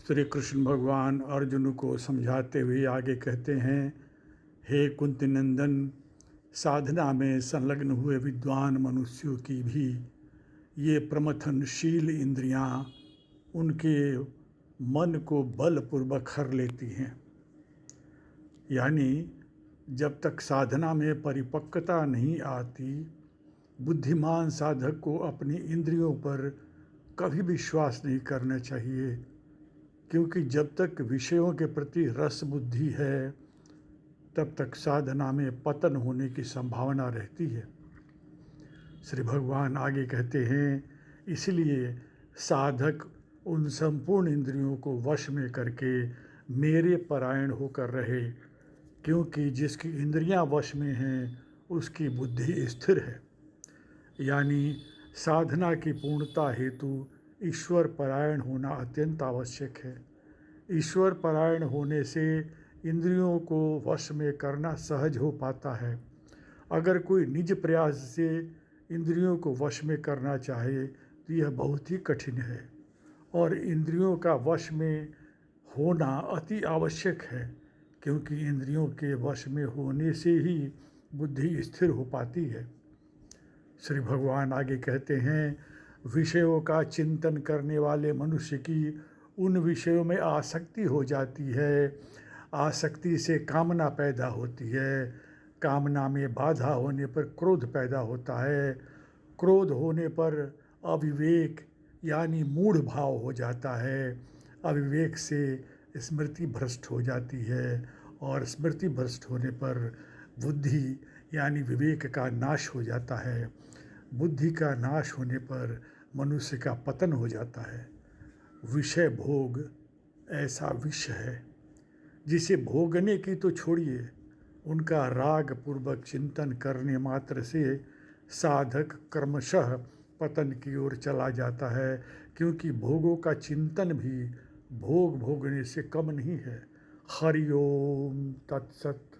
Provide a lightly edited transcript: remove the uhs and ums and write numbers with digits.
श्री कृष्ण भगवान अर्जुन को समझाते हुए आगे कहते हैं, हे कुंती नंदन, साधना में संलग्न हुए विद्वान मनुष्यों की भी ये प्रमथनशील इंद्रियां उनके मन को बलपूर्वक हर लेती हैं। यानी जब तक साधना में परिपक्वता नहीं आती, बुद्धिमान साधक को अपनी इंद्रियों पर कभी विश्वास नहीं करना चाहिए, क्योंकि जब तक विषयों के प्रति रस बुद्धि है तब तक साधना में पतन होने की संभावना रहती है। श्री भगवान आगे कहते हैं, इसलिए साधक उन संपूर्ण इंद्रियों को वश में करके मेरे परायण होकर रहे, क्योंकि जिसकी इंद्रियां वश में हैं उसकी बुद्धि स्थिर है। यानी साधना की पूर्णता हेतु ईश्वर परायण होना अत्यंत आवश्यक है। ईश्वर परायण होने से इंद्रियों को वश में करना सहज हो पाता है। अगर कोई निज प्रयास से इंद्रियों को वश में करना चाहे तो यह बहुत ही कठिन है, और इंद्रियों का वश में होना अति आवश्यक है, क्योंकि इंद्रियों के वश में होने से ही बुद्धि स्थिर हो पाती है। श्री भगवान आगे कहते हैं, विषयों का चिंतन करने वाले मनुष्य की उन विषयों में आसक्ति हो जाती है। आसक्ति से कामना पैदा होती है। कामना में बाधा होने पर क्रोध पैदा होता है। क्रोध होने पर अविवेक यानी मूढ़ भाव हो जाता है। अविवेक से स्मृति भ्रष्ट हो जाती है, और स्मृति भ्रष्ट होने पर बुद्धि यानी विवेक का नाश हो जाता है। बुद्धि का नाश होने पर मनुष्य का पतन हो जाता है। विषय भोग ऐसा विष है जिसे भोगने की तो छोड़िए, उनका राग पूर्वक चिंतन करने मात्र से साधक क्रमशः पतन की ओर चला जाता है, क्योंकि भोगों का चिंतन भी भोग भोगने से कम नहीं है। हरि ओम तत्सत।